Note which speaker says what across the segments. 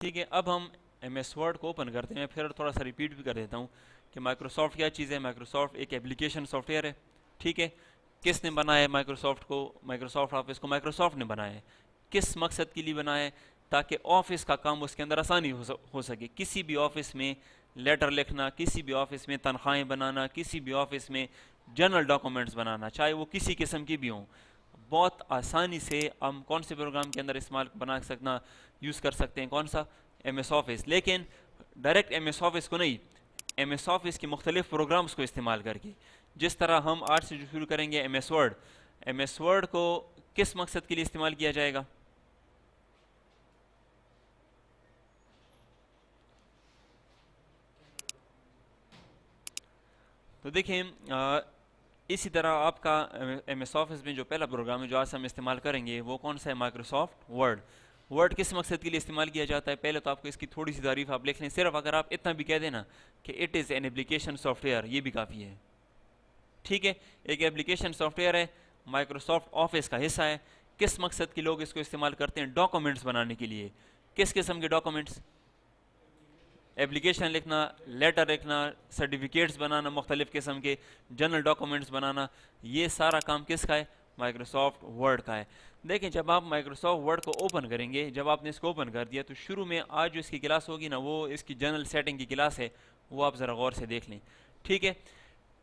Speaker 1: ठीक है, अब हम MS वर्ड को ओपन करते हैं। फिर थोड़ा सा रिपीट भी कर देता हूँ कि माइक्रोसॉफ्ट क्या चीज़ है। माइक्रोसॉफ्ट एक एप्लीकेशन सॉफ्टवेयर है। ठीक है, किसने बनाया है माइक्रोसॉफ्ट को? माइक्रोसॉफ्ट ऑफिस को माइक्रोसॉफ्ट ने बनाया है। किस मकसद के लिए बनाया है? ताकि ऑफिस का काम उसके अंदर आसानी हो सके। किसी भी ऑफिस में लेटर लिखना, किसी भी ऑफिस में तनख्वाहें बनाना, किसी भी ऑफिस में जनरल डॉक्यूमेंट्स बनाना, चाहे वो किसी किस्म की भी हों, बहुत आसानी से हम कौन से प्रोग्राम के अंदर इस्तेमाल बना सकना यूज़ कर सकते हैं? कौन सा? MS office. लेकिन डायरेक्ट MS ऑफिस को नहीं, MS ऑफिस के मुख्तलिफ प्रोग्राम्स को इस्तेमाल करके। जिस तरह हम आज से जो शुरू करेंगे MS वर्ड को किस मकसद के लिए इस्तेमाल किया जाएगा? तो देखें, इसी तरह आपका MS ऑफिस में जो पहला प्रोग्राम है जो आज हम इस्तेमाल करेंगे वो कौन सा है? Microsoft word. वर्ड किस मकसद के लिए इस्तेमाल किया जाता है? पहले तो आपको इसकी थोड़ी सी तारीफ आप लिख लें। सिर्फ अगर आप इतना भी कह देना कि it is an application software, ये भी काफ़ी है। ठीक है, एक एप्लीकेशन सॉफ्टवेयर है, माइक्रोसॉफ्ट ऑफिस का हिस्सा है। किस मकसद के लोग इसको इस्तेमाल करते हैं? डॉक्यूमेंट्स बनाने के लिए। किस किस्म के डॉक्यूमेंट्स? एप्लीकेशन लिखना, लेटर लिखना, सर्टिफिकेट्स बनाना, मुख्तलिफ किस्म के जनरल डॉक्यूमेंट्स बनाना, ये सारा काम किसका है? माइक्रोसॉफ्ट वर्ड का है। देखें, जब आप माइक्रोसॉफ्ट वर्ड को ओपन करेंगे, जब आपने इसको ओपन कर दिया तो शुरू में आज जो इसकी क्लास होगी ना, वो इसकी जनरल सेटिंग की क्लास है, वो आप ज़रा गौर से देख लें। ठीक है,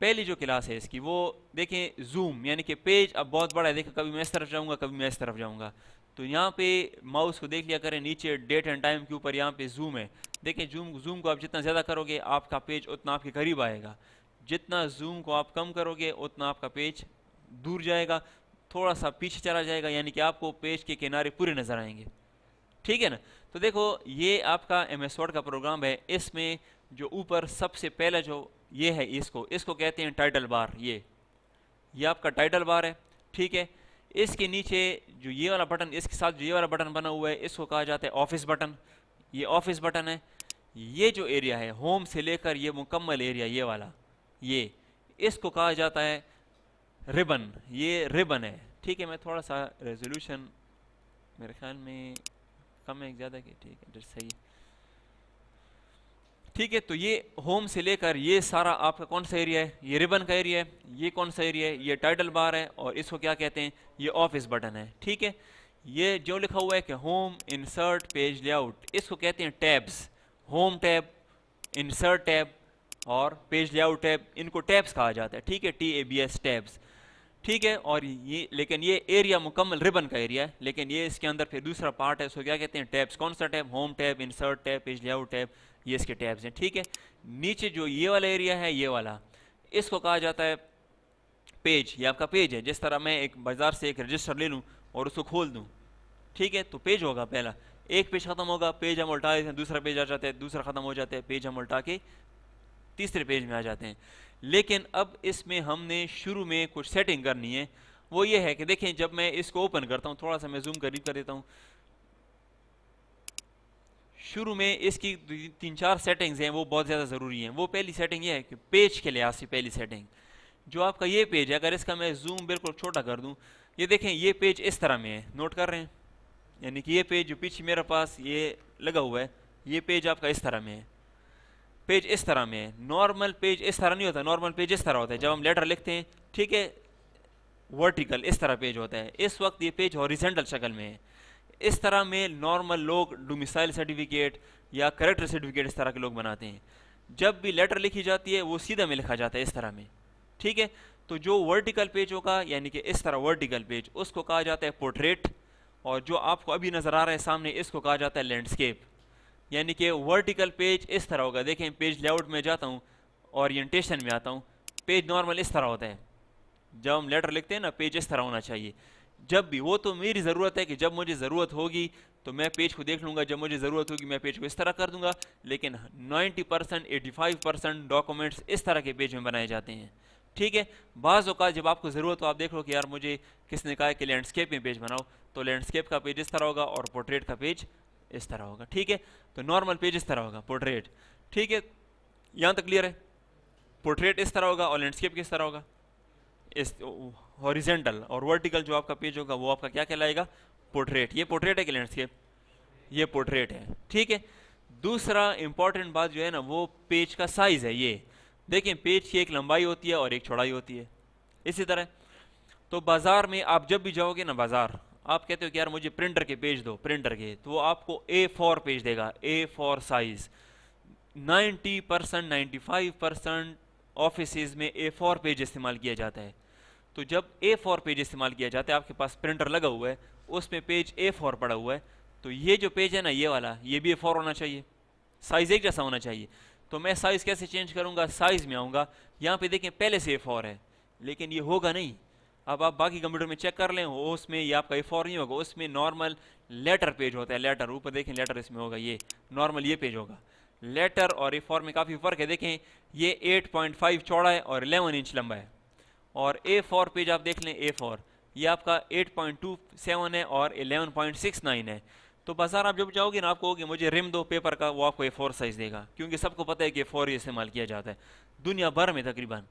Speaker 1: पहली जो क्लास है इसकी, वो देखें जूम, यानी कि पेज अब बहुत बड़ा है। देखें, कभी मैं इस तरफ जाऊँगा, कभी मैं इस तरफ जाऊँगा, तो यहाँ पे माउस को देख लिया करें, नीचे डेट एंड टाइम के ऊपर यहाँ पे जूम है। देखें, जूम को आप जितना ज़्यादा करोगे आपका पेज उतना आपके करीब आएगा। जितना जूम को आप कम करोगे उतना आपका पेज दूर जाएगा, थोड़ा सा पीछे चला जाएगा, यानी कि आपको पेज के किनारे पूरे नज़र आएंगे। ठीक है ना? तो देखो, ये आपका MS वर्ड का प्रोग्राम है। इसमें जो ऊपर सबसे पहला जो ये है, इसको कहते हैं टाइटल बार। ये आपका टाइटल बार है। ठीक है, इसके नीचे जो ये वाला बटन, इसके साथ जो ये वाला बटन बना हुआ है, इसको कहा जाता है ऑफिस बटन। ये ऑफिस बटन है। ये जो एरिया है, होम से लेकर ये मुकम्मल एरिया, ये वाला, ये इसको कहा जाता है रिबन। ये रिबन है। ठीक है, मैं थोड़ा सा रेजोल्यूशन मेरे ख्याल में कम है, ज़्यादा की? ठीक है, सही। ठीक है, तो ये होम से लेकर ये सारा आपका कौन सा एरिया है? ये रिबन का एरिया है। ये कौन सा एरिया है? ये टाइटल बार है। और इसको क्या कहते हैं? ये ऑफिस बटन है। ठीक है, ये जो लिखा हुआ है कि होम, इंसर्ट, पेज लेआउट, इसको कहते हैं tabs. Home tab, insert tab और पेज लेआउट टैब, इनको टैब्स कहा जाता है। ठीक है, TABS, टैब्स। ठीक है, और ये, लेकिन ये एरिया मुकम्मल रिबन का एरिया है। लेकिन ये इसके अंदर फिर दूसरा पार्ट है, उसको क्या कहते हैं? टैब्स। कौन सा tab? Home tab, insert tab, page layout tab, ये इसके टैब्स हैं। ठीक है, नीचे जो ये वाला एरिया है, ये वाला, इसको कहा जाता है पेज। ये आपका पेज है। जिस तरह मैं एक बाजार से एक रजिस्टर ले लूँ और उसको खोल दूँ, ठीक है, तो पेज होगा पहला। एक पेज खत्म होगा, पेज हम उल्टा देते हैं, दूसरा पेज आ जाता है, दूसरा खत्म हो जाता है, पेज हम उल्टा के तीसरे पेज में आ जाते हैं। लेकिन अब इसमें हमने शुरू में कुछ सेटिंग करनी है। वो ये है कि देखें, जब मैं इसको ओपन करता हूँ, थोड़ा सा मैं जूम करीब कर देता हूँ, शुरू में इसकी 3-4 सेटिंग्स हैं, वो बहुत ज़्यादा ज़रूरी हैं। वो पहली सेटिंग ये है कि पेज के लिहाज से पहली सेटिंग, जो आपका ये पेज है, अगर इसका मैं जूम बिल्कुल छोटा कर दूँ, ये देखें, ये पेज इस तरह में है। नोट कर रहे हैं? यानी कि ये पेज जो पीछे मेरे पास ये लगा हुआ है, ये पेज आपका इस तरह में है। पेज इस तरह में है। नॉर्मल पेज इस तरह नहीं होता। नॉर्मल पेज इस तरह होता है जब हम लेटर लिखते हैं। ठीक है, वर्टिकल इस तरह पेज होता है। इस वक्त ये पेज हॉरिजेंटल शक्ल में है। इस तरह में नॉर्मल लोग डोमिसाइल सर्टिफिकेट या करेक्टर सर्टिफिकेट इस तरह के लोग बनाते हैं। जब भी लेटर लिखी जाती है वो सीधा में लिखा जाता है इस तरह में। ठीक है, तो जो वर्टिकल पेज होगा, यानी कि इस तरह वर्टिकल पेज, उसको कहा जाता है पोर्ट्रेट। और जो आपको अभी नज़र आ रहा है सामने, इसको कहा जाता है लैंडस्केप। यानी कि वर्टिकल पेज इस तरह होगा। देखें, पेज लेआउट में जाता हूँ, ओरिएंटेशन में आता हूँ, पेज नॉर्मल इस तरह होता है। जब हम लेटर लिखते हैं ना, पेज इस तरह होना चाहिए। जब भी, वो तो मेरी ज़रूरत है कि जब मुझे ज़रूरत होगी तो मैं पेज को देख लूँगा, जब मुझे ज़रूरत होगी मैं पेज को इस तरह कर दूँगा। लेकिन 90%, 85% डॉक्यूमेंट्स इस तरह के पेज में बनाए जाते हैं। ठीक है, बाज़ औक़ात जब आपको ज़रूरत हो, आप देख लो कि यार मुझे किसने कहा है कि लैंडस्केप में पेज बनाओ, तो लैंडस्केप का पेज इस तरह होगा और पोर्ट्रेट का पेज इस तरह होगा। ठीक है, तो नॉर्मल पेज इस तरह होगा, पोर्ट्रेट। ठीक है, यहाँ तक क्लियर है? पोर्ट्रेट इस तरह होगा और लैंडस्केप किस तरह होगा? इस हॉरिजेंटल। और वर्टिकल जो आपका पेज होगा वो आपका क्या कहलाएगा? पोर्ट्रेट। ये पोर्ट्रेट है कि लैंडस्केप? ये पोर्ट्रेट है, ठीक है। दूसरा इंपॉर्टेंट बात जो है ना वो पेज का साइज है। ये देखें पेज की एक लंबाई होती है और एक चौड़ाई होती है। इसी तरह तो बाजार में आप जब भी जाओगे ना बाजार, आप कहते हो कि यार मुझे प्रिंटर के पेज दो, प्रिंटर के, तो वो आपको A4 पेज देगा, A4 साइज। 90% 95% ऑफिस में A4 पेज इस्तेमाल किया जाता है। तो जब A4 पेज इस्तेमाल किया जाता है, आपके पास प्रिंटर लगा हुआ है, उसमें पेज A4 पड़ा हुआ है, तो ये जो पेज है ना ये वाला, ये भी A4 होना चाहिए, साइज एक जैसा होना चाहिए। तो मैं साइज कैसे चेंज करूंगा? साइज में आऊंगा, यहाँ पे देखें पहले से A4 है, लेकिन ये होगा नहीं। अब आप बाकी कंप्यूटर में चेक कर लें, उसमें ये आपका A4 नहीं होगा, उसमें नॉर्मल लेटर पेज होता है। लेटर ऊपर देखें, लेटर इसमें होगा, ये नॉर्मल ये पेज होगा। लेटर और A4 में काफ़ी फ़र्क है। देखें ये 8.5 चौड़ा है और 11 इंच लंबा है, और A4 पेज आप देख लें, A4 ये आपका 8.27 है और 11.69 है। तो बाजार आप जब जाओगे ना, आपको कहोगे मुझे रिम दो पेपर का, वो आपको A4 साइज देगा, क्योंकि सबको पता है कि A4 ही इस्तेमाल किया जाता है दुनिया भर में तकरीबन।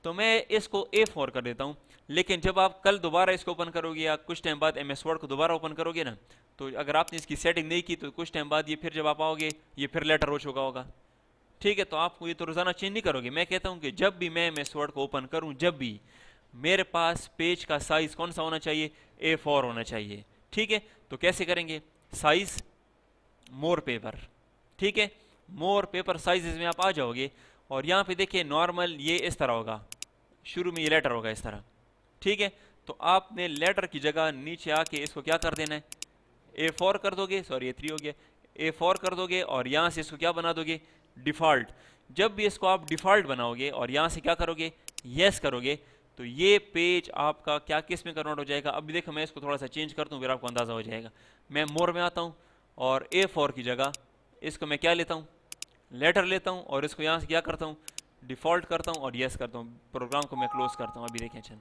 Speaker 1: तो मैं इसको A4 कर देता हूँ। लेकिन जब आप कल दोबारा इसको ओपन करोगे या कुछ टाइम बाद MS वर्ड को दोबारा ओपन करोगे ना, तो अगर आपने इसकी सेटिंग नहीं की तो कुछ टाइम बाद ये फिर जब आप आओगे ये फिर लेटर हो चुका होगा, ठीक है। तो आपको ये तो रोजाना चेंज नहीं करोगे। मैं कहता हूँ कि जब भी मैं MS वर्ड को ओपन करूँ, जब भी मेरे पास पेज का साइज कौन सा होना चाहिए? A4 होना चाहिए, ठीक है। तो कैसे करेंगे? साइज मोर पेपर, ठीक है। मोर पेपर साइजेस में आप आ जाओगे और यहाँ पे देखिए नॉर्मल ये इस तरह होगा, शुरू में ये लेटर होगा इस तरह, ठीक है। तो आपने लेटर की जगह नीचे आके इसको क्या कर देना है? A4 कर दोगे, सॉरी ये 3 हो गया, A4 कर दोगे और यहाँ से इसको क्या बना दोगे? डिफ़ॉल्ट। जब भी इसको आप डिफ़ॉल्ट बनाओगे और यहाँ से क्या करोगे? यस करोगे, तो ये पेज आपका क्या किस में कन्वर्ट हो जाएगा? अभी देखो मैं इसको थोड़ा सा चेंज करता हूँ, फिर आपको अंदाज़ा हो जाएगा। मैं मोर में आता हूँ और A4 की जगह इसको मैं क्या लेता हूँ? लेटर लेता हूँ, और इसको यहाँ से क्या करता हूँ? डिफ़ॉल्ट करता हूँ और यस करता हूँ। प्रोग्राम को मैं क्लोज करता हूँ। अभी देखें, अच्छा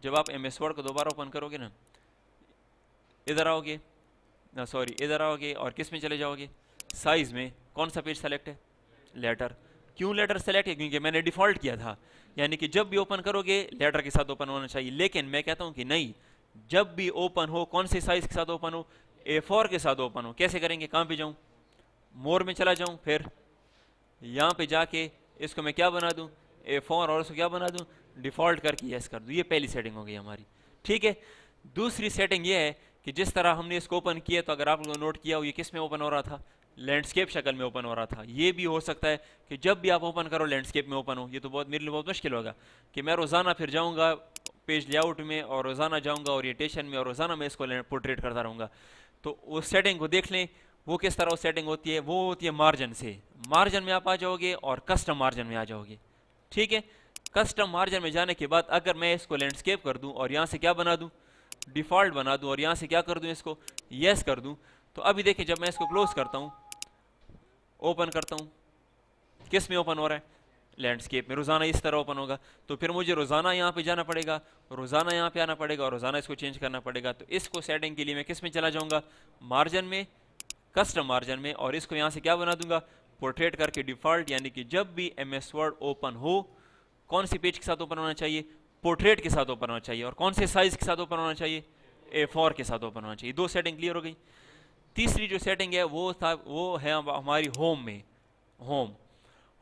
Speaker 1: जब आप MS वर्ड को दोबारा ओपन करोगे ना, इधर आओगे ना, सॉरी इधर आओगे और किस में चले जाओगे? साइज़ में। कौन सा पेज सेलेक्ट है? लेटर। क्यों लेटर सेलेक्ट है? क्योंकि मैंने डिफ़ॉल्ट किया था, यानी कि जब भी ओपन करोगे लेटर के साथ ओपन होना चाहिए। लेकिन मैं कहता हूँ कि नहीं, जब भी ओपन हो कौन से साइज़ के साथ ओपन हो? A4 के साथ ओपन हो। कैसे करेंगे? कहाँ पे जाऊँ? मोर में चला जाऊँ, फिर यहाँ पे जाके इसको मैं क्या बना दूँ? A4, और इसको क्या बना दूँ? डिफ़ॉल्ट करके यस कर दूँ। ये पहली सेटिंग हो गई हमारी, ठीक है। दूसरी सेटिंग ये है कि जिस तरह हमने इसको ओपन किया, तो अगर आप लोगों ने नोट किया हो ये किस में ओपन हो रहा था? लैंडस्केप शक्ल में ओपन हो रहा था। ये भी हो सकता है कि जब भी आप ओपन करो लैंडस्केप में ओपन हो। ये तो बहुत मेरे लिए बहुत मुश्किल होगा कि मैं रोज़ाना फिर जाऊँगा पेज लेआउट में, और रोज़ाना जाऊँगा ओरिएंटेशन में, और रोज़ाना मैं इसको पोर्ट्रेट करता रहूँगा। तो उस सेटिंग को देख लें, वो किस तरह सेटिंग होती है? वो होती है मार्जिन से। मार्जिन में आप आ जाओगे और कस्टम मार्जिन में आ जाओगे, ठीक है। कस्टम मार्जिन में जाने के बाद अगर मैं इसको लैंडस्केप कर दूं और यहाँ से क्या बना दूं? डिफ़ॉल्ट बना दूं, और यहाँ से क्या कर दूं? इसको यस कर दूं, तो अभी देखिए जब मैं इसको क्लोज करता हूँ, ओपन करता हूँ, किस में ओपन हो रहा है? लैंडस्केप में। रोज़ाना इस तरह ओपन होगा, तो फिर मुझे रोज़ाना यहाँ पे जाना पड़ेगा, रोज़ाना यहाँ पे आना पड़ेगा, और रोज़ाना इसको चेंज करना पड़ेगा। तो इसको सेटिंग के लिए मैं किस में चला जाऊँगा? मार्जिन में, कस्टम मार्जिन में, और इसको यहाँ से क्या बना दूंगा? पोर्ट्रेट करके डिफ़ॉल्ट। यानी कि जब भी MS वर्ड ओपन हो, कौन सी पेज के साथ ओपन होना चाहिए? पोर्ट्रेट के साथ ओपन होना चाहिए। और कौन से साइज के साथ ओपन होना चाहिए? A4 के साथ ओपन होना चाहिए। 2 सेटिंग क्लियर हो गई। तीसरी जो सेटिंग है वो है हमारी होम में।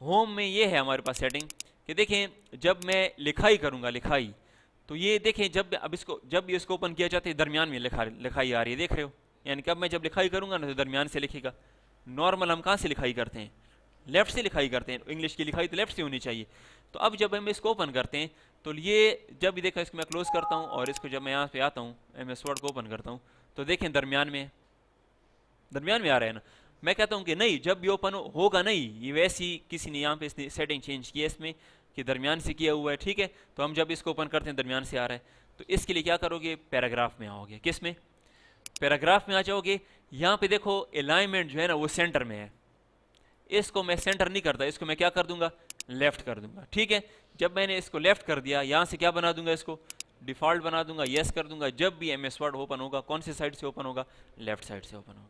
Speaker 1: होम में ये है हमारे पास सेटिंग कि देखें जब मैं लिखाई करूँगा, लिखाई, तो ये देखें जब इसको ओपन किया जाता है दरमियान में लिखाई आ रही है, देख रहे हो? यानी कि अब मैं जब लिखाई करूँगा ना तो दरमियान से लिखेगा। नॉर्मल हम कहाँ से लिखाई करते हैं? लेफ्ट से लिखाई करते हैं। इंग्लिश की लिखाई तो लेफ्ट से होनी चाहिए। तो अब जब हम इसको ओपन करते हैं, तो ये जब भी देखा, इसको मैं क्लोज करता हूँ और इसको जब मैं यहाँ पे आता हूँ MS वर्ड को ओपन करता हूँ, तो देखें दरमियान में आ रहा है ना। मैं कहता हूँ कि नहीं, जब भी ओपन होगा नहीं, ये वैसी किसी ने यहाँ पे इसने सेटिंग चेंज की है इसमें कि दरमियान से किया हुआ है, ठीक है। तो हम जब इसको ओपन करते हैं दरमियान से आ रहा है, तो इसके लिए क्या करोगे? पैराग्राफ में आओगे। किस में? पैराग्राफ में आ जाओगे। यहाँ पे देखो अलाइनमेंट जो है ना वो सेंटर में है। इसको मैं सेंटर नहीं करता, इसको मैं क्या कर दूंगा? लेफ्ट कर दूंगा, ठीक है। जब मैंने इसको लेफ्ट कर दिया, यहाँ से क्या बना दूंगा? इसको डिफ़ॉल्ट बना दूंगा, यस कर दूंगा। जब भी MS वर्ड ओपन होगा, कौन सी साइड से ओपन होगा? लेफ्ट साइड से ओपन होगा।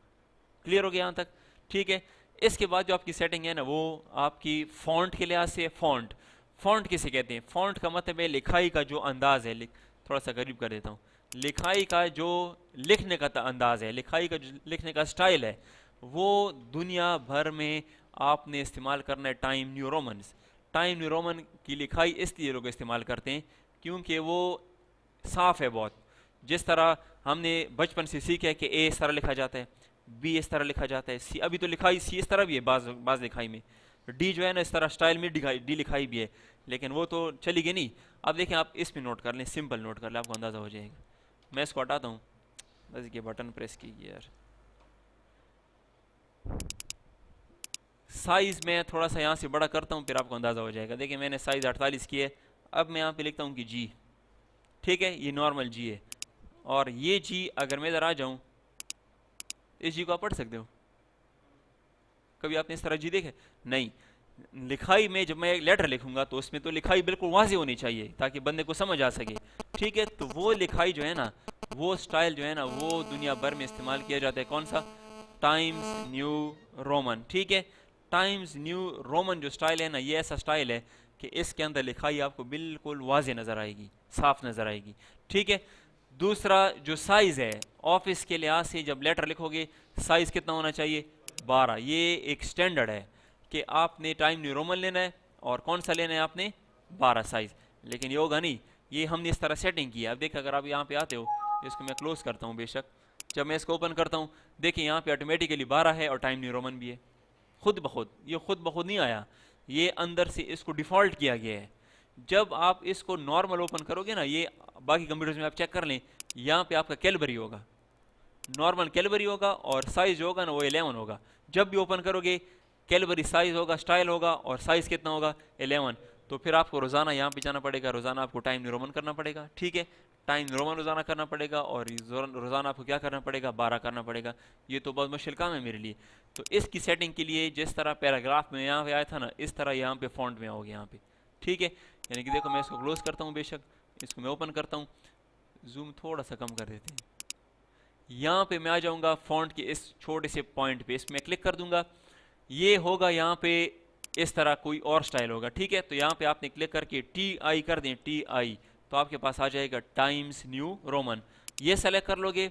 Speaker 1: क्लियर हो गया यहाँ तक? ठीक है। इसके बाद जो आपकी सेटिंग है ना वो आपकी फॉन्ट के लिहाज से। फॉन्ट किसे कहते हैं? फॉन्ट का मतलब है लिखाई का जो अंदाज है। थोड़ा सा करीब कर देता हूँ। लिखाई का जो लिखने का अंदाज है, लिखाई का जो लिखने का स्टाइल है, वो दुनिया भर में आपने इस्तेमाल करना है time new Romans. Time new Roman की लिखाई इसलिए लोग इस्तेमाल करते हैं क्योंकि वो साफ है बहुत। जिस तरह हमने बचपन से सीखा है कि ए इस तरह लिखा जाता है, बी इस तरह लिखा जाता है, सी, अभी तो लिखाई सी इस तरह भी है बाज लिखाई में, डी जो है ना इस तरह स्टाइल में डी लिखाई भी है, लेकिन वो तो चलेगी नहीं। अब देखें, आप इस पे नोट कर लें, सिंपल नोट कर लें, आपको अंदाज़ा हो जाएगा। मैं इसको हटाता हूँ, बस ये बटन प्रेस कीजिए यार। साइज़ में थोड़ा सा यहाँ से बड़ा करता हूँ, फिर आपको अंदाज़ा हो जाएगा। देखिए मैंने साइज़ 48 की है। अब मैं यहाँ पे लिखता हूँ कि जी, ठीक है, ये नॉर्मल जी है। और ये जी अगर मैं इधर आ जाऊँ, इस जी को आप पढ़ सकते हो, कभी आपने इस तरह जी देखे? नहीं। लिखाई में जब मैं एक लेटर लिखूंगा तो उसमें तो लिखाई बिल्कुल वाज़ेह होनी चाहिए ताकि बंदे को समझ आ सके, ठीक है। तो वो लिखाई जो है ना, वो स्टाइल जो है ना, वो दुनिया भर में इस्तेमाल किया जाता है। कौन सा? टाइम्स न्यू रोमन, ठीक है। टाइम्स न्यू रोमन जो स्टाइल है ना, ये ऐसा स्टाइल है कि इसके अंदर लिखाई आपको बिल्कुल वाज़ेह नज़र आएगी, साफ नज़र आएगी, ठीक है। दूसरा जो साइज़ है, ऑफिस के लिहाज से जब लेटर लिखोगे साइज़ कितना होना चाहिए? 12। ये एक स्टैंडर्ड है कि आपने टाइम न्यू रोमन लेना है और कौन सा लेना है आपने? 12 साइज़। लेकिन ये होगा नहीं, ये हमने इस तरह सेटिंग की है। अब देखिए अगर आप यहाँ पे आते हो, इसको मैं क्लोज करता हूँ बेशक, जब मैं इसको ओपन करता हूँ देखिए यहाँ पे ऑटोमेटिकली 12 है और टाइम न्यू रोमन भी है, खुद ब खुद। ये खुद ब खुद नहीं आया, ये अंदर से इसको डिफ़ॉल्ट किया गया है। जब आप इसको नॉर्मल ओपन करोगे ना, ये बाकी कंप्यूटर्स में आप चेक कर लें, यहाँ पे आपका कैलबरी होगा, नॉर्मल कैलबरी होगा और साइज़ जो होगा ना वो 11 होगा। जब भी ओपन करोगे कैलबरी साइज़ होगा, स्टाइल होगा और साइज़ कितना होगा? 11। तो फिर आपको रोज़ाना यहाँ पे जाना पड़ेगा, रोज़ाना आपको टाइम न्यू रोमन करना पड़ेगा, ठीक है। टाइम न्यू रोमन रोज़ाना करना पड़ेगा और रोज़ाना आपको क्या करना पड़ेगा? 12 करना पड़ेगा। ये तो बहुत मुश्किल काम है मेरे लिए। तो इसकी सेटिंग के लिए जिस तरह पैराग्राफ में यहाँ पे आया था ना, इस तरह यहाँ पे फॉन्ट में आओगे यहाँ पे, ठीक है। यानी कि देखो मैं इसको क्लोज करता हूँ बेशक, इसको मैं ओपन करता हूँ, जूम थोड़ा सा कम कर देते हैं। यहाँ पे मैं आ जाऊँगा फॉन्ट के इस छोटे से पॉइंट पे, इसमें क्लिक कर दूंगा, ये होगा यहाँ पे इस तरह कोई और स्टाइल होगा, ठीक है। तो यहाँ पे आपने क्लिक करके TI कर दें, TI, तो आपके पास आ जाएगा टाइम्स न्यू रोमन। ये सेलेक्ट कर लोगे,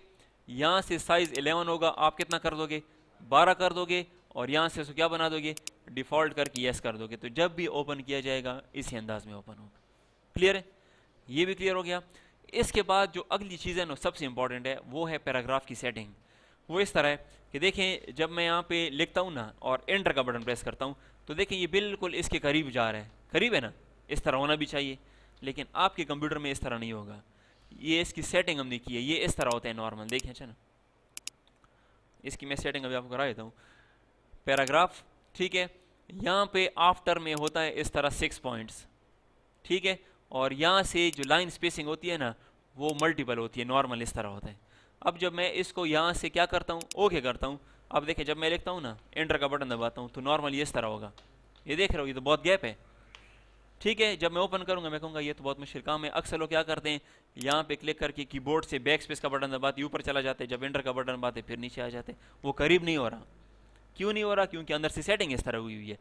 Speaker 1: यहाँ से साइज़ 11 होगा, आप कितना कर दोगे? 12 कर दोगे और यहाँ से इसको क्या बना दोगे? डिफ़ॉल्ट करके यस कर दोगे। तो जब भी ओपन किया जाएगा इसी अंदाज में ओपन होगा। क्लियर है? ये भी क्लियर हो गया। इसके बाद जो अगली चीज़ है ना सबसे इंपॉर्टेंट है, वो है पैराग्राफ की सेटिंग। वो इस तरह है कि देखें जब मैं यहाँ पे लिखता हूँ ना और एंटर का बटन प्रेस करता हूँ तो देखें ये बिल्कुल इसके करीब जा रहा है, करीब है ना, इस तरह होना भी चाहिए। लेकिन आपके कंप्यूटर में इस तरह नहीं होगा, ये इसकी सेटिंग हमने की है, ये इस तरह होता है नॉर्मल। देखें, अच्छा ना, इसकी मैं सेटिंग अभी आपको करा देता हूँ। पैराग्राफ, ठीक है, यहाँ पे आफ्टर में होता है इस तरह 6 पॉइंट्स, ठीक है। और यहाँ से जो लाइन स्पेसिंग होती है ना वो मल्टीपल होती है, नॉर्मल इस तरह होता है। अब जब मैं इसको यहाँ से क्या करता हूँ? ओके करता हूँ। अब देखें जब मैं लिखता हूँ ना, एंटर का बटन दबाता हूँ तो नॉर्मल ये इस तरह होगा। ये देख रहे हो, ये तो बहुत गैप है, ठीक है। जब मैं ओपन करूँगा मैं कहूँगा ये तो बहुत मुश्किल काम है। अक्सर लोग क्या करते हैं, यहाँ पे क्लिक करके कीबोर्ड से बैक स्पेस का बटन दबाते ऊपर चला जाते हैं, जब एंटर का बटन दबाते फिर नीचे आ जाते। वो करीब नहीं हो रहा। क्यों नहीं हो रहा? क्योंकि अंदर से सेटिंग इस तरह हुई हुई है।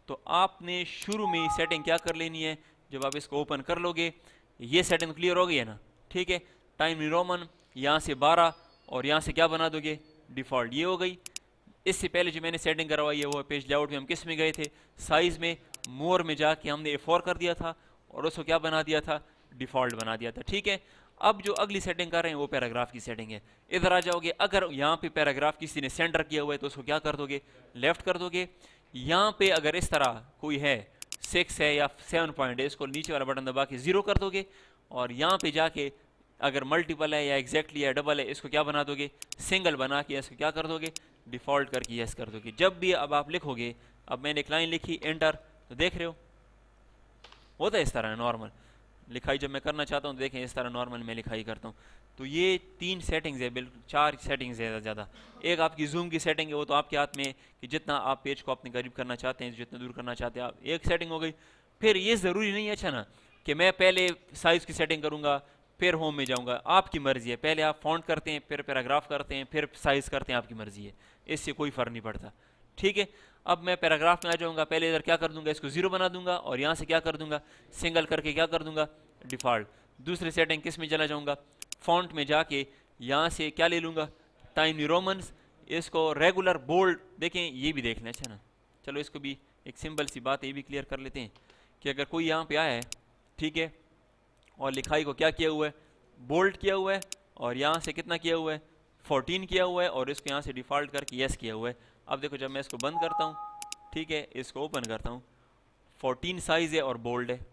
Speaker 1: तो आपने शुरू में सेटिंग क्या कर लेनी है, जब आप इसको ओपन कर लोगे ये सेटिंग क्लियर हो गई है ना, ठीक है। टाइम न्यू रोमन यहाँ से 12 और यहाँ से क्या बना दोगे? डिफ़ॉल्ट, ये हो गई। इससे पहले जो मैंने सेटिंग करवाई है वो पेज लेआउट में हम किस में गए थे? साइज़ में, मोर में जाके हमने A4 कर दिया था और उसको क्या बना दिया था? डिफ़ॉल्ट बना दिया था, ठीक है। अब जो अगली सेटिंग कर रहे हैं वो पैराग्राफ की सेटिंग है। इधर आ जाओगे, अगर यहाँ पे पैराग्राफ किसी ने सेंटर किया हुआ है तो उसको क्या कर दोगे? लेफ्ट कर दोगे। यहाँ पे अगर इस तरह कोई है 6 है या 7 पॉइंट है, इसको नीचे वाला बटन दबा के 0 कर दोगे। और यहाँ पे जाके अगर मल्टीपल है या एग्जैक्टली या डबल है, इसको क्या बना दोगे? सिंगल बना के इसको क्या कर दोगे? डिफ़ॉल्ट करके यस कर दोगे। जब भी अब आप लिखोगे, अब मैंने एक लाइन लिखी, एंटर, तो देख रहे हो होता है इस तरह नॉर्मल लिखाई। जब मैं करना चाहता हूँ देखें इस तरह नॉर्मल मैं लिखाई करता हूँ। तो ये 3 सेटिंग्स है, बिल्कुल 4 सेटिंग्स है ज़्यादा। एक आपकी जूम की सेटिंग है, वो तो आपके हाथ में है कि जितना आप पेज को अपने करीब करना चाहते हैं, जितना दूर करना चाहते हैं आप, एक सेटिंग हो गई। फिर ये ज़रूरी नहीं है, अच्छा ना, कि मैं पहले साइज़ की सेटिंग करूँगा फिर होम में जाऊँगा। आपकी मर्ज़ी है, पहले आप फॉन्ट करते हैं, फिर पैराग्राफ करते हैं, फिर साइज़ करते हैं, आपकी मर्ज़ी है, इससे कोई फ़र्क नहीं पड़ता, ठीक है। अब मैं पैराग्राफ में आ जाऊँगा, पहले इधर क्या कर दूँगा? इसको 0 बना दूँगा और यहाँ से क्या कर दूँगा? सिंगल करके क्या कर दूँगा? डिफ़ॉल्ट। दूसरी सेटिंग किस में चला जाऊँगा? फॉन्ट में जाके यहाँ से क्या ले लूँगा, टाइम न्यू रोमन्स, इसको रेगुलर बोल्ड, देखें ये भी देख लें, अच्छा ना, चलो इसको भी एक सिंपल सी बात ये भी क्लियर कर लेते हैं कि अगर कोई यहाँ पे आया है, ठीक है, और लिखाई को क्या किया हुआ है, बोल्ड किया हुआ है, और यहाँ से कितना किया हुआ है, 14 किया हुआ है, और इसको यहाँ से डिफ़ॉल्ट करके यस किया हुआ है। अब देखो जब मैं इसको बंद करता हूँ, ठीक है, इसको ओपन करता हूँ, 14 साइज़ है और बोल्ड है।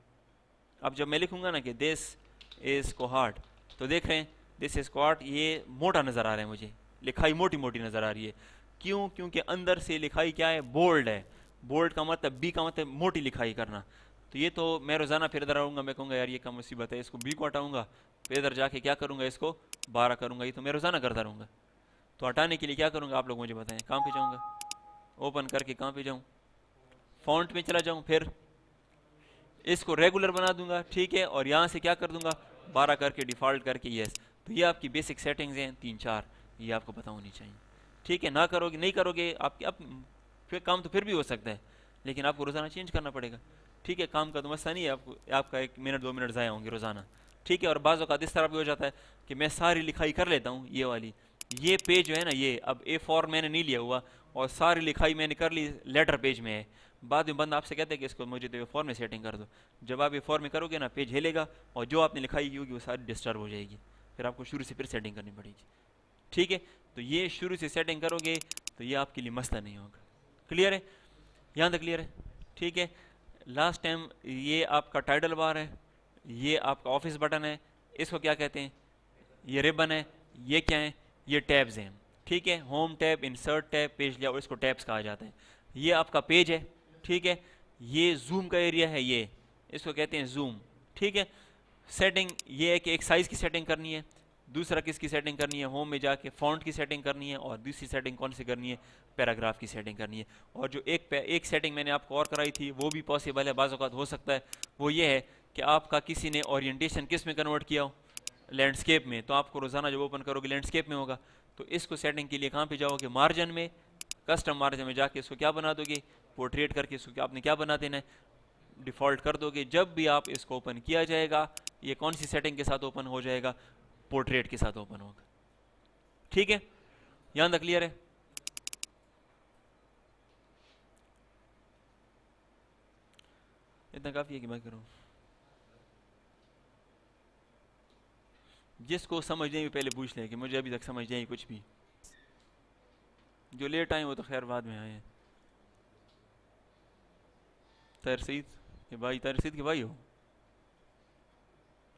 Speaker 1: अब जब मैं लिखूँगा ना कि दिस इज़ कोहार्ट, तो देख रहे हैं दिस इज़ कोहार्ट, ये मोटा नज़र आ रहा है, मुझे लिखाई मोटी मोटी नज़र आ रही है। क्यों? क्योंकि अंदर से लिखाई क्या है, बोल्ड है। बोल्ड का मतलब, बी का मतलब मोटी लिखाई करना। तो ये तो मैं रोज़ाना फिर इधर आऊँगा, मैं कहूँगा यार ये क्या मुसीबत है, इसको बी को हटाऊँगा, फिर इधर जाके क्या करूँगा, इसको 12 करूँगा, ये तो मैं रोज़ाना करता रहूँगा। तो हटाने के लिए क्या करूँगा आप लोग मुझे बताएं, कहाँ पे जाऊँगा, ओपन करके कहाँ पे जाऊँ, फॉन्ट में चला जाऊँ, फिर इसको रेगुलर बना दूंगा, ठीक है, और यहाँ से क्या कर दूंगा, 12 करके डिफ़ॉल्ट करके यस। तो ये आपकी बेसिक सेटिंग्स हैं 3-4, ये आपको पता होनी चाहिए, ठीक है। ना करोगे, नहीं करोगे आपके अब फिर काम तो फिर भी हो सकता है, लेकिन आपको रोज़ाना चेंज करना पड़ेगा, ठीक है। काम का तो मसला नहीं है, आपको आपका 1 मिनट 2 मिनट ज़ाया होंगे रोज़ाना, ठीक है। और बाज़ औक़ात इस तरह भी हो जाता है कि मैं सारी लिखाई कर लेता हूँ, ये वाली, ये पेज जो है ना, ये अब A4 मैंने नहीं लिया हुआ और सारी लिखाई मैंने कर ली, लेटर पेज में है। बाद में बंदा आपसे कहते हैं कि इसको मुझे तो A4 में सेटिंग कर दो। जब आप A4 में करोगे ना, पेज हिलेगा और जो आपने लिखाई की होगी वो सारी डिस्टर्ब हो जाएगी, फिर आपको शुरू से फिर सेटिंग करनी पड़ेगी, ठीक है। तो ये शुरू से सेटिंग करोगे तो ये आपके लिए मसला नहीं होगा। क्लियर है, यहाँ तक क्लियर है, ठीक है। लास्ट टाइम ये आपका टाइटल बार है, ये आपका ऑफिस बटन है, इसको क्या कहते हैं, ये रिबन है, ये क्या है, ये टैब्स हैं, ठीक है। Home tab, insert tab, page layout, इसको टैब्स कहा जाता है। ये आपका पेज है, ठीक है। ये जूम का एरिया है, ये इसको कहते हैं जूम, ठीक है। सेटिंग ये है कि एक साइज़ की सेटिंग करनी है, दूसरा किसकी सेटिंग करनी है, होम में जाके फॉन्ट की सेटिंग करनी है, और दूसरी सेटिंग कौन सी करनी है, पैराग्राफ की सेटिंग करनी है। और जो एक सेटिंग मैंने आपको और कराई थी वो भी पॉसिबल है, बाज़ औक़ात हो सकता है, वो ये है कि आपका किसी ने ओरिएंटेशन किस में कन्वर्ट किया हो, लैंडस्केप में, तो आपको रोज़ाना जब ओपन करोगे लैंडस्केप में होगा। तो इसको सेटिंग के लिए कहाँ पे जाओगे, मार्जिन में, कस्टम मार्जिन में जाके इसको क्या बना दोगे, पोर्ट्रेट करके इसको आपने क्या बना देना है, डिफ़ॉल्ट कर दोगे। जब भी आप इसको ओपन किया जाएगा, ये कौन सी सेटिंग के साथ ओपन हो जाएगा, पोर्ट्रेट के साथ ओपन होगा, ठीक है। यहाँ तक क्लियर है। इतना काफ़ी है कि मैं करूँ, जिसको समझ नहीं पहले पूछ लें कि मुझे अभी तक समझ नहीं कुछ भी, जो लेट आए वो तो खैर बाद में आए हैं। ताहिर सईद के भाई, ताहिर सईद के भाई हो,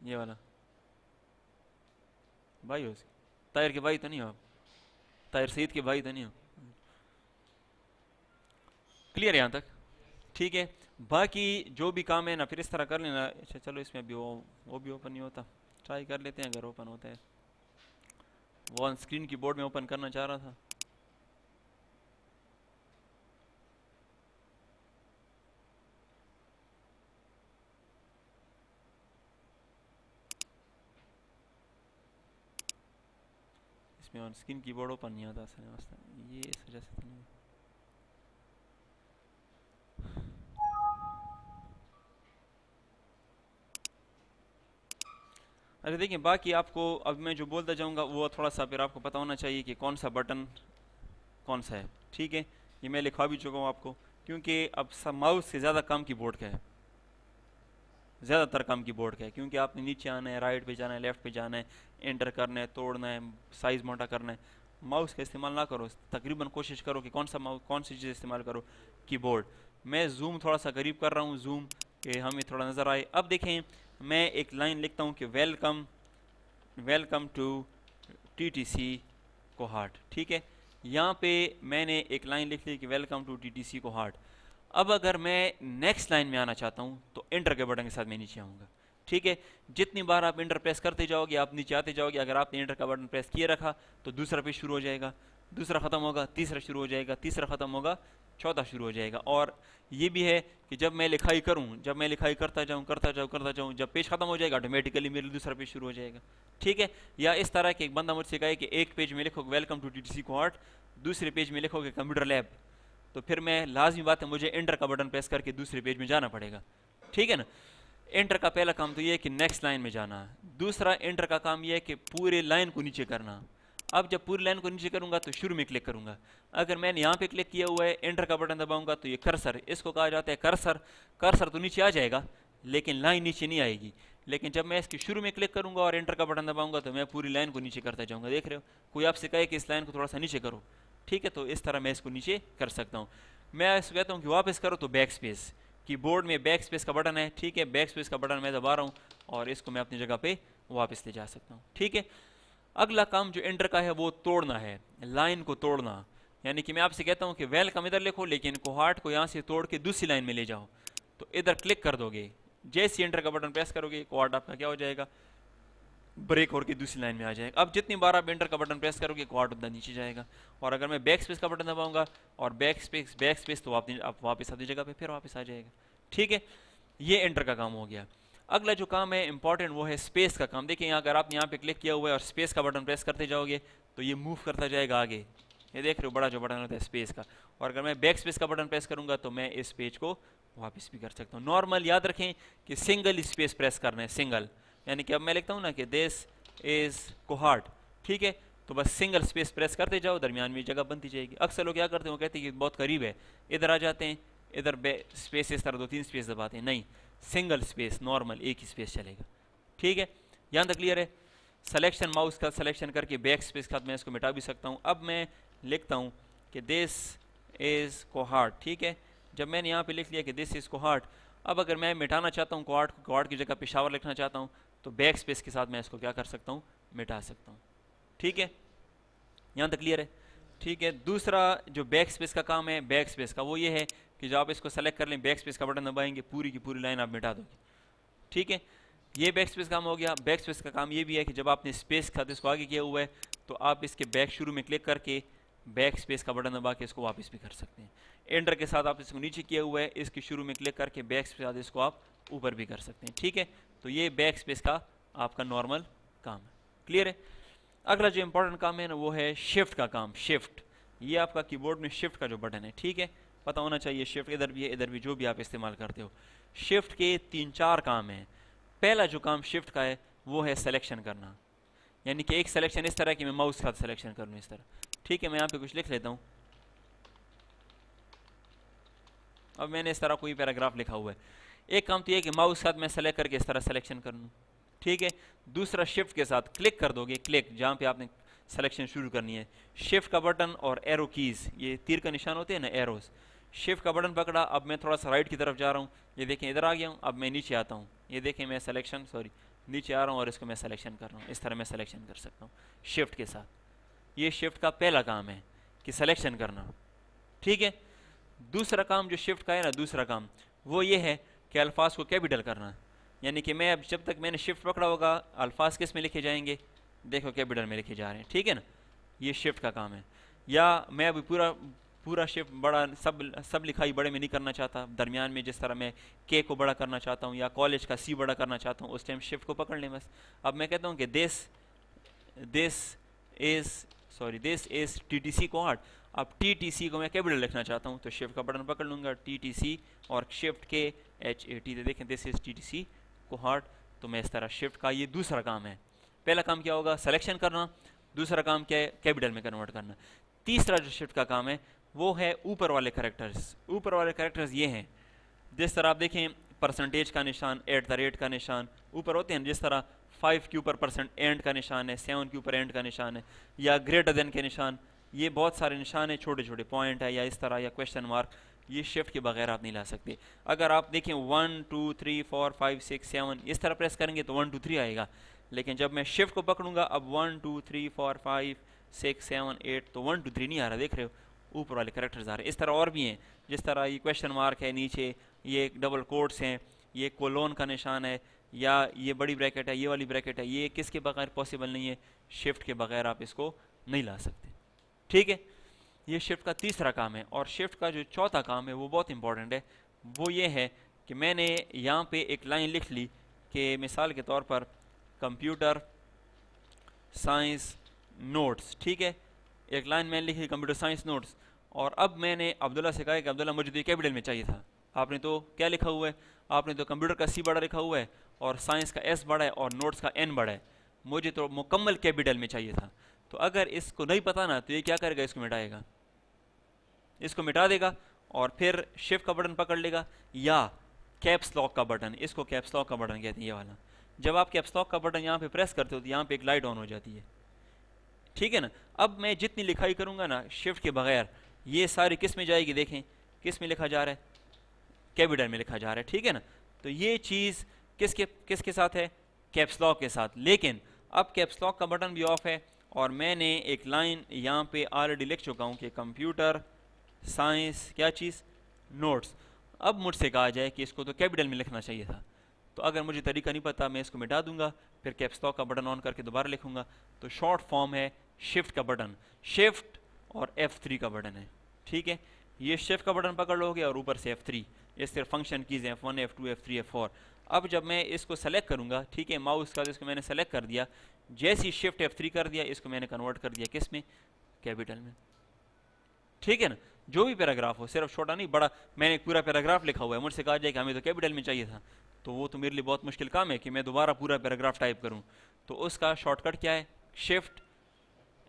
Speaker 1: ये वाला भाई हो, ताहिर के भाई तो नहीं हो आप, ताहिर सईद के भाई तो नहीं हो, क्लियर है यहाँ तक, ठीक है। बाकी जो भी काम है ना फिर इस तरह कर लेना। अच्छा चलो, इसमें भी वो भी ओपन नहीं होता, ट्राई कर लेते हैं अगर ओपन होता है। वो ऑन स्क्रीन कीबोर्ड में ओपन करना चाह रहा था, इसमें ऑन स्क्रीन कीबोर्ड ओपन नहीं आता असल में, ये इस वजह से तो नहीं। अरे देखिए, बाकी आपको अब मैं जो बोलता जाऊंगा वो थोड़ा सा फिर आपको पता होना चाहिए कि कौन सा बटन कौन सा है, ठीक है। ये मैं लिखवा भी चुका हूँ आपको, क्योंकि अब सब माउस से ज़्यादा काम कीबोर्ड का है, ज़्यादातर काम कीबोर्ड का है, क्योंकि आपने नीचे आना है, राइट पे जाना है, लेफ़्ट पे जाना है, एंटर करना है, तोड़ना है, साइज़ मोटा करना है। माउस का इस्तेमाल ना करो, तकरीबन कोशिश करो कि कौन सी चीज़ इस्तेमाल करो, कीबोर्ड। मैं जूम थोड़ा सा करीब कर रहा हूँ, जूम कि हमें थोड़ा नज़र आए। अब देखें, मैं एक लाइन लिखता हूँ कि वेलकम टू TTC कोहार्ट, ठीक है। यहाँ पे मैंने एक लाइन लिख ली कि वेलकम टू TTC कोहार्ट। अब अगर मैं नेक्स्ट लाइन में आना चाहता हूँ तो एंटर के बटन के साथ मैं नीचे आऊँगा, ठीक है। जितनी बार आप एंटर प्रेस करते जाओगे आप नीचे आते जाओगे। अगर आपने एंटर का बटन प्रेस किए रखा तो दूसरा पेज शुरू हो जाएगा, दूसरा ख़त्म होगा, तीसरा शुरू हो जाएगा, तीसरा ख़त्म होगा, चौथा शुरू हो जाएगा। और ये भी है कि जब मैं लिखाई करूँ, जब मैं लिखाई करता जाऊँ, जब पेज ख़त्म हो जाएगा ऑटोमेटिकली मेरे दूसरा पेज शुरू हो जाएगा, ठीक है। या इस तरह के एक बंदा मुझसे कहे कि एक पेज में लिखोगे वेलकम टू TTC कोहार्ट, दूसरे पेज में लिखोगे कंप्यूटर लैब, तो फिर मैं लाजमी बात है मुझे एंटर का बटन प्रेस करके दूसरे पेज में जाना पड़ेगा, ठीक है ना। एंटर का पहला काम तो ये है कि नेक्स्ट लाइन में जाना। दूसरा एंटर का काम ये है कि पूरे लाइन को नीचे करना। अब जब पूरी लाइन को नीचे करूंगा तो शुरू में क्लिक करूंगा। अगर मैंने यहाँ पे क्लिक किया हुआ है, एंटर का बटन दबाऊंगा तो ये कर्सर, इसको कहा जाता है कर्सर। कर्सर तो नीचे आ जाएगा लेकिन लाइन नीचे नहीं आएगी। लेकिन जब मैं इसके शुरू में क्लिक करूंगा और एंटर का बटन दबाऊंगा तो मैं पूरी लाइन को नीचे करता जाऊंगा। देख रहे हो, कोई आपसे कहे कि इस लाइन को थोड़ा सा नीचे करो, ठीक है, तो इस तरह मैं इसको नीचे कर सकता हूँ। मैं इसको कहता हूँ कि वापस करो तो बैक स्पेस, कीबोर्ड में बैक स्पेस का बटन है, ठीक है, बैक स्पेस का बटन मैं दबा रहा हूँ और इसको मैं अपनी जगह पे वापस ले जा सकता हूँ, ठीक है। अगला काम जो एंटर का है वो तोड़ना है, लाइन को तोड़ना। यानी कि मैं आपसे कहता हूँ कि वेलकम इधर लिखो लेकिन कोहार्ट को यहाँ से तोड़ के दूसरी लाइन में ले जाओ, तो इधर क्लिक कर दोगे। जैसे एंटर का बटन प्रेस करोगे कोहार्ट आपका क्या हो जाएगा, ब्रेक होकर दूसरी लाइन में आ जाएगा। अब जितनी बार आप एंटर का बटन प्रेस करोगे कोहार्ट उतना नीचे जाएगा। और अगर मैं बैक स्पेस का बटन दबाऊंगा और बैक स्पेस तो आप वापस अपनी जगह पे फिर वापस आ जाएगा, ठीक है। ये एंटर का काम हो गया। अगला जो काम है इंपॉर्टेंट वो है स्पेस का काम। देखिए अगर आपने यहाँ पे क्लिक किया हुआ है और स्पेस का बटन प्रेस करते जाओगे तो ये मूव करता जाएगा आगे। ये देख रहे हो बड़ा जो बटन होता है स्पेस का। और अगर मैं बैक स्पेस का बटन प्रेस करूंगा तो मैं इस पेज को वापस भी कर सकता हूँ। नॉर्मल याद रखें कि सिंगल स्पेस प्रेस करना है, सिंगल। यानी कि अब मैं लिखता हूँ ना कि दिस इज कोहार्ट, ठीक है, तो बस सिंगल स्पेस प्रेस करते जाओ, दरमियान में जगह बनती जाएगी। अक्सर लोग क्या करते हैं, वो कहते हैं कि बहुत करीब है, इधर आ जाते हैं, इधर स्पेस इस तरह 2-3 स्पेस दबाते हैं, नहीं, सिंगल स्पेस नॉर्मल एक ही स्पेस चलेगा, ठीक है। यहाँ तक क्लियर है। सिलेक्शन माउस का सिलेक्शन करके बैक स्पेस के साथ मैं इसको मिटा भी सकता हूँ। अब मैं लिखता हूँ कि दिस इज कोहार्ट, ठीक है। जब मैंने यहाँ पे लिख लिया कि दिस इज कोहार्ट, अब अगर मैं मिटाना चाहता हूँ कोहार्ट को, कोहार्ट की जगह पेशावर लिखना चाहता हूँ तो बैक स्पेस के साथ मैं इसको क्या कर सकता हूँ, मिटा सकता हूँ, ठीक है। यहाँ तक क्लियर है, ठीक है। दूसरा जो बैक स्पेस का काम है बैक स्पेस का, वो ये है कि जब आप इसको सेलेक्ट कर लें, बैक स्पेस का बटन दबाएंगे, पूरी की पूरी लाइन आप मिटा दोगे, ठीक है। ये बैक स्पेस काम हो गया। बैक स्पेस का काम ये भी है कि जब आपने स्पेस का इसको आगे किया हुआ है तो आप इसके बैक शुरू में क्लिक करके बैक स्पेस का बटन दबा के इसको वापस भी कर सकते हैं। एंटर के साथ आप इसको नीचे किया हुआ है, इसके शुरू में क्लिक करके बैक स्पेस के साथ इसको आप ऊपर भी कर सकते हैं, ठीक है। तो ये बैक स्पेस का आपका नॉर्मल काम है, क्लियर है। अगला जो इंपॉर्टेंट काम है ना वो है शिफ्ट का काम। शिफ्ट, ये आपका कीबोर्ड में शिफ्ट का जो बटन है, ठीक है, पता होना चाहिए। शिफ्ट इधर भी है इधर भी, जो भी आप इस्तेमाल करते हो। शिफ्ट के 3-4 काम हैं। पहला जो काम शिफ्ट का है वो है सिलेक्शन करना, यानी कि एक सिलेक्शन इस तरह कि मैं माउस का सिलेक्शन कर लूँ इस तरह, ठीक है। मैं यहाँ पे कुछ लिख लेता हूँ। अब मैंने इस तरह कोई पैराग्राफ लिखा हुआ है। एक काम तो ये कि माउस के साथ मैं सेलेक्ट करके इस तरह सिलेक्शन कर लूँ, ठीक है। दूसरा शिफ्ट के साथ क्लिक कर दोगे, क्लिक जहाँ पे आपने सिलेक्शन शुरू करनी है। शिफ्ट का बटन और एरो कीज़, ये तीर का निशान होते हैं ना, एरोस। शिफ्ट का बटन पकड़ा, अब मैं थोड़ा सा राइट की तरफ जा रहा हूँ, ये देखें इधर आ गया हूँ। अब मैं नीचे आता हूँ, ये देखें मैं सिलेक्शन नीचे आ रहा हूँ और इसको मैं सिलेक्शन कर रहा हूँ। इस तरह मैं सिलेक्शन कर सकता हूँ शिफ्ट के साथ। ये शिफ्ट का पहला काम है कि सिलेक्शन करना, ठीक है। दूसरा काम जो शिफ्ट का है ना, दूसरा काम वो ये है कि अल्फाज को कैपिटल करना। यानी कि मैं अब जब तक मैंने शिफ्ट पकड़ा होगा अल्फाज किस में लिखे जाएंगे, देखो कैपिटल में लिखे जा रहे हैं, ठीक है ना। ये शिफ्ट का काम है। या मैं अभी पूरा शिफ्ट बड़ा सब लिखाई बड़े में नहीं करना चाहता, दरमियान में जिस तरह मैं के को बड़ा करना चाहता हूँ या कॉलेज का सी बड़ा करना चाहता हूँ, उस टाइम शिफ्ट को पकड़ लें बस। अब मैं कहता हूँ कि दिस इज TTC कोहार्ट। अब TTC को मैं कैपिटल लिखना चाहता हूँ तो शिफ्ट का बटन पकड़ लूँगा, TTC और शिफ्ट के HAT, तो देखें दिस इज TTC कोहार्ट। तो मैं इस तरह शिफ्ट का, ये दूसरा काम है। पहला काम क्या होगा, सिलेक्शन करना। दूसरा काम क्या है, कैपिटल में कन्वर्ट करना। तीसरा जो शिफ्ट का काम है वो है ऊपर वाले कैरेक्टर्स। ऊपर वाले कैरेक्टर्स ये हैं, जिस तरह आप देखें परसेंटेज का निशान, @ का निशान ऊपर होते हैं, जिस तरह 5 के ऊपर % एंड का निशान है, 7 के ऊपर एंड का निशान है, या ग्रेटर देन के निशान। ये बहुत सारे निशान है, छोटे छोटे पॉइंट है या इस तरह, या क्वेश्चन मार्क। ये शिफ्ट के बगैर आप नहीं ला सकते। अगर आप देखें 1 2 3 4 5 6 7 इस तरह प्रेस करेंगे तो 1 2 3 आएगा, लेकिन जब मैं शिफ्ट को पकड़ूंगा अब 1 2 3 4 5 6 7 8 तो 1 2 3 नहीं आ रहा, देख रहे हो ऊपर वाले कैरेक्टर्स आ रहे हैं। इस तरह और भी हैं, जिस तरह ये क्वेश्चन मार्क है नीचे, ये डबल कोट्स हैं, ये कोलोन का निशान है, या ये बड़ी ब्रैकेट है, ये वाली ब्रैकेट है। ये किसके बगैर पॉसिबल नहीं है, शिफ्ट के बगैर आप इसको नहीं ला सकते, ठीक है। ये शिफ्ट का तीसरा काम है। और शिफ्ट का जो चौथा काम है वो बहुत इंपॉर्टेंट है। वो ये है कि मैंने यहाँ पे एक लाइन लिख ली कि मिसाल के तौर पर कंप्यूटर साइंस नोट्स, ठीक है। एक लाइन मैंने लिखी कंप्यूटर साइंस नोट्स, और अब मैंने अब्दुल्ला से कहा कि अब्दुल्ला मुझे तो ये कैपिटल में चाहिए था, आपने तो क्या लिखा हुआ है, आपने तो कंप्यूटर का सी बड़ा लिखा हुआ है और साइंस का एस बड़ा है और नोट्स का एन बड़ा है, मुझे तो मुकम्मल कैपिटल में चाहिए था। तो अगर इसको नहीं पता ना तो ये क्या करेगा, इसको मिटाएगा, इसको मिटा देगा और फिर शिफ्ट का बटन पकड़ लेगा या कैप्स लॉक का बटन, इसको कैप्स लॉक का बटन कहते हैं ये वाला। जब आप कैप्स लॉक का बटन यहाँ पे प्रेस करते हो तो यहाँ पे एक लाइट ऑन हो जाती है, ठीक है ना। अब मैं जितनी लिखाई करूँगा ना शिफ्ट के बगैर, ये सारी किस में जाएगी, देखें किस में लिखा जा रहा है, कैपिटल में लिखा जा रहा है, ठीक है ना। तो ये चीज़ किसके साथ है, कैप्स लॉक के साथ। लेकिन अब कैप्स लॉक का बटन भी ऑफ है और मैंने एक लाइन यहाँ पे ऑलरेडी लिख चुका हूँ कि कंप्यूटर साइंस क्या चीज़, नोट्स। अब मुझसे कहा जाए कि इसको तो कैपिटल में लिखना चाहिए था, तो अगर मुझे तरीका नहीं पता मैं इसको मिटा दूंगा, फिर कैप्स लॉक का बटन ऑन करके दोबारा लिखूंगा। तो शॉर्ट फॉर्म है शिफ्ट का बटन, शिफ्ट और F3 का बटन है, ठीक है। ये शिफ्ट का बटन पकड़ लोगे और ऊपर से F3, ये सिर्फ फंक्शन कीज़ हैं F1 F2 F3 F4। अब जब मैं इसको सेलेक्ट करूंगा, ठीक है, माउस का इसको मैंने सेलेक्ट कर दिया, जैसे ही शिफ्ट F3 कर दिया इसको मैंने कन्वर्ट कर दिया किस में, कैपिटल में, ठीक है ना। जो भी पैराग्राफ हो, सिर्फ छोटा नहीं बड़ा, मैंने एक पूरा पैराग्राफ लिखा हुआ है, मुझसे कहा जाए कि हमें तो कैपिटल में चाहिए था, तो वो तो मेरे लिए बहुत मुश्किल काम है कि मैं दोबारा पूरा पैराग्राफ टाइप करूं। तो उसका शॉर्टकट क्या है, शिफ्ट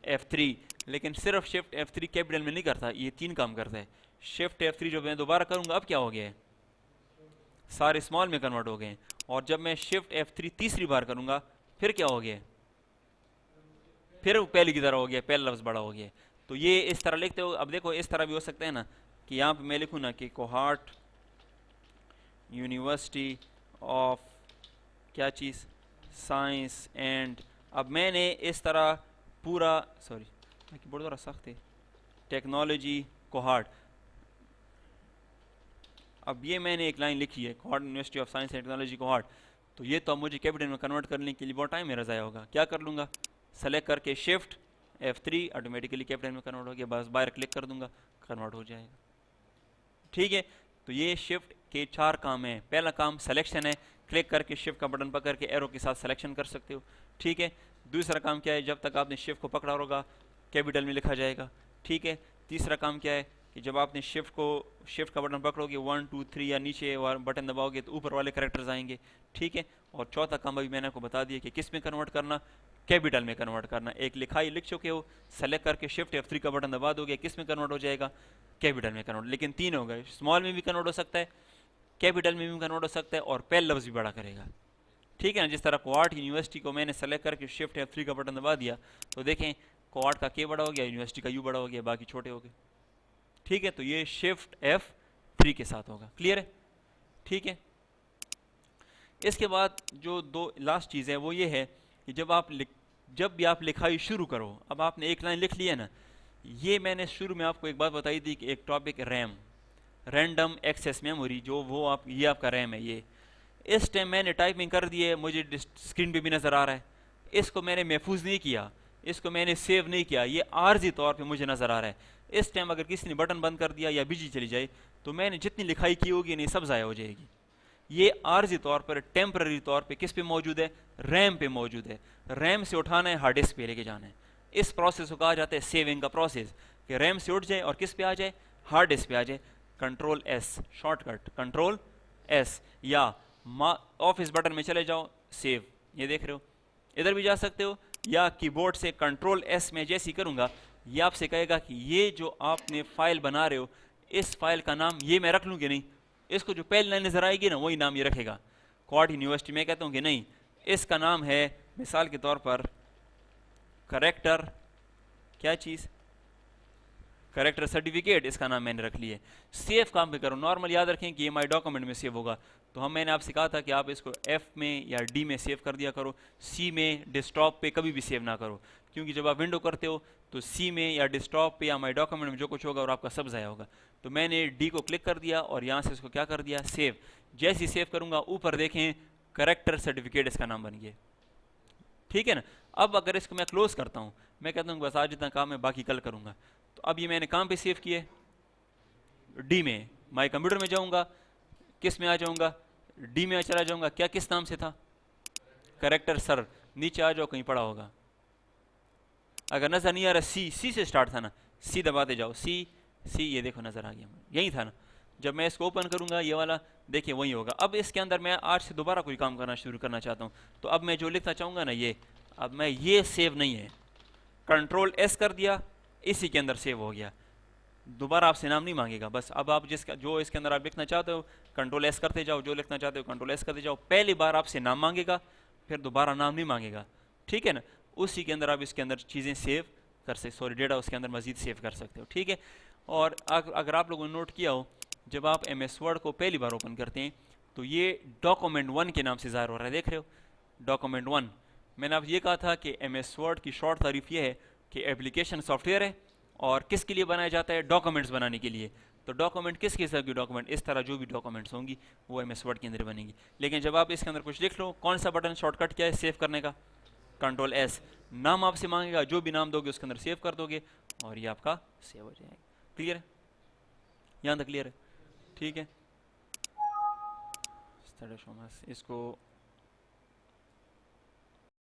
Speaker 1: F3। लेकिन सिर्फ शिफ्ट F3 कैपिटल में नहीं करता, ये 3 काम करता है। शिफ्ट F3 जो मैं दोबारा करूंगा अब क्या हो गया है, सारे स्मॉल में कन्वर्ट हो गए हैं। और जब मैं शिफ्ट F3 तीसरी बार करूंगा फिर क्या हो गया, फिर पहले की तरह हो गया, पहला लफ्ज़ बड़ा हो गया। तो ये इस तरह लिखते हो। अब देखो इस तरह भी हो सकता है ना कि यहाँ पे मैं लिखूँ ना कि कोहार्ट यूनिवर्सिटी ऑफ क्या चीज़, साइंस एंड, अब मैंने इस तरह पूरा, सॉरी कीबोर्ड थोड़ा सख्त है, टेक्नोलॉजी कोहार्ट। अब ये मैंने एक लाइन लिखी है, cohort university of science and technology cohort. तो ये तो अब मुझे कैपिटल में कन्वर्ट करने के लिए बहुत टाइम मेरा ज़ाया होगा। क्या कर लूँगा, सेलेक्ट करके शिफ्ट F3, ऑटोमेटिकली कैपिटल में कन्वर्ट हो गया, बस बाहर क्लिक कर दूंगा, कन्वर्ट हो जाएगा, ठीक है। तो ये शिफ्ट के 4 काम हैं। पहला काम सिलेक्शन है, क्लिक करके शिफ्ट का बटन पकड़ के एरो के साथ सिलेक्शन कर सकते हो, ठीक है। दूसरा काम क्या है, जब तक आपने शिफ्ट को पकड़ा होगा कैपिटल में लिखा जाएगा, ठीक है। तीसरा काम क्या है कि जब आपने शिफ्ट का बटन पकड़ोगे 1 2 3 या नीचे बटन दबाओगे तो ऊपर वाले कैरेक्टर्स आएंगे, ठीक है। और चौथा काम अभी मैंने आपको बता दिया कि किस में कन्वर्ट करना, कैपिटल में कन्वर्ट करना। एक लिखाई लिख चुके हो, सेलेक्ट करके शिफ्ट F3 का बटन दबा दोगे, किस में कन्वर्ट हो जाएगा, कैपिटल में कन्वर्ट। लेकिन 3 हो गए, स्मॉल में भी कन्वर्ट हो सकता है, कैपिटल में भी कन्वर्ट हो सकता है और पहला लफ्ज़ भी बड़ा करेगा, ठीक है ना। जिस तरह कोहार्ट यूनिवर्सिटी को मैंने सेलेक्ट करके शिफ्ट F3 का बटन दबा दिया तो देखें कोहार्ट का K बड़ा हो गया, यूनिवर्सिटी का U बड़ा हो गया, बाकी छोटे हो गए, ठीक है। तो ये शिफ्ट F3 के साथ होगा, क्लियर है, ठीक है। इसके बाद जो दो लास्ट चीज़ है वो ये है कि जब भी आप लिखाई शुरू करो, अब आपने एक लाइन लिख ली है ना, ये मैंने शुरू में आपको एक बात बताई थी कि एक topic RAM, random access memory, जो वो ये आपका रैम है। ये इस टाइम मैंने टाइपिंग कर दी है, मुझे स्क्रीन पे भी नज़र आ रहा है, इसको मैंने महफूज नहीं किया, इसको मैंने सेव नहीं किया, ये आर्जी तौर पे मुझे नज़र आ रहा है। इस टाइम अगर किसी ने बटन बंद कर दिया या बिजली चली जाए तो मैंने जितनी लिखाई की होगी नहीं सब ज़ाया हो जाएगी। ये आर्जी तौर पर टेम्पररी तौर पे किस पे मौजूद है, रैम पे मौजूद है। रैम से उठाना है, हार्ड डिस्क पे लेके जाना है। इस प्रोसेस को कहा जाता है सेविंग का प्रोसेस, कि रैम से उठ जाए और किस पे आ जाए, हार्ड डिस्क पे आ जाए। Control S shortcut, control S, या ऑफिस बटन में चले जाओ, सेव, ये देख रहे हो, इधर भी जा सकते हो, या कीबोर्ड से कंट्रोल S में जैसी करूंगा ये आपसे कहेगा कि ये जो आपने फाइल बना रहे हो इस फाइल का नाम ये मैं रख लूँ कि नहीं, इसको जो पहली लाइन नजर आएगी ना वही नाम ये रखेगा। कोहार्ट यूनिवर्सिटी में कहता हूँ कि नहीं, इसका नाम है मिसाल के तौर पर करेक्टर क्या चीज़, करेक्टर सर्टिफिकेट, इसका नाम मैंने रख लिया। सेव काम पे करो, नॉर्मल याद रखें कि ये माई डॉक्यूमेंट में सेव होगा। तो मैंने आपसे कहा था कि आप इसको F में या D में सेव कर दिया करो, C में डेस्कटॉप पे कभी भी सेव ना करो, क्योंकि जब आप विंडो करते हो तो C में या डेस्कटॉप पे या माई डॉक्यूमेंट में जो कुछ होगा और आपका सब ज़ाया होगा। तो मैंने D को क्लिक कर दिया और यहाँ से इसको क्या कर दिया, सेव। जैसे ही सेव करूँगा ऊपर देखें करेक्टर सर्टिफिकेट इसका नाम बन गया, ठीक है ना। अब अगर इसको मैं क्लोज करता हूँ, मैं कहता हूँ बस आज इतना काम है बाकी कल करूँगा, तो अब ये मैंने काम पे सेव किए, D में माई कंप्यूटर में जाऊँगा, किस में आ जाऊँगा, D में चला जाऊँगा, क्या किस नाम से था, करेक्टर सर, नीचे आ जाओ कहीं पड़ा होगा, अगर नजर नहीं आ रहा C से स्टार्ट था ना, C दबाते जाओ, C ये देखो नजर आ गया, यही था ना, जब मैं इसको ओपन करूंगा ये वाला देखिए वही होगा। अब इसके अंदर मैं आज से दोबारा कोई काम करना शुरू करना चाहता हूँ, तो अब मैं जो लिखना चाहूँगा ना ये, अब मैं ये सेव नहीं है, कंट्रोल एस कर दिया, इसी के अंदर सेव हो गया, दोबारा आपसे नाम नहीं मांगेगा। बस अब आप जिसका जो इसके अंदर आप लिखना चाहते हो कंट्रोल एस करते जाओ, जो लिखना चाहते हो कंट्रोल एस करते जाओ, पहली बार आपसे नाम मांगेगा, फिर दोबारा नाम नहीं मांगेगा, ठीक है ना। उसी के अंदर आप इसके अंदर चीज़ें सेव कर सकते, सॉरी डेटा उसके अंदर मजीद सेव कर सकते हो, ठीक है। और अगर आप लोगों ने नोट किया हो, जब आप एम एस वर्ड को पहली बार ओपन करते हैं तो ये डॉक्यूमेंट 1 के नाम से ज़ाहिर हो रहा है, देख रहे हो डॉक्यूमेंट 1। मैंने आप ये कहा था कि एम एस वर्ड की शॉर्ट तारीफ ये है कि एप्लीकेशन सॉफ्टवेयर है और किसके लिए बनाया जाता है, डॉक्यूमेंट्स बनाने के लिए। तो डॉक्यूमेंट किस किस्म की डॉक्यूमेंट, इस तरह जो भी डॉक्यूमेंट्स होंगी वो एम एस वर्ड के अंदर बनेंगी। लेकिन जब आप इसके अंदर कुछ लिख लो, कौन सा बटन शॉर्टकट क्या है सेव करने का, कंट्रोल एस, नाम आपसे मांगेगा, जो भी नाम दोगे उसके अंदर सेव कर दोगे और ये आपका सेव हो जाएगा। क्लियर है, यहाँ तक क्लियर है, ठीक है। इसको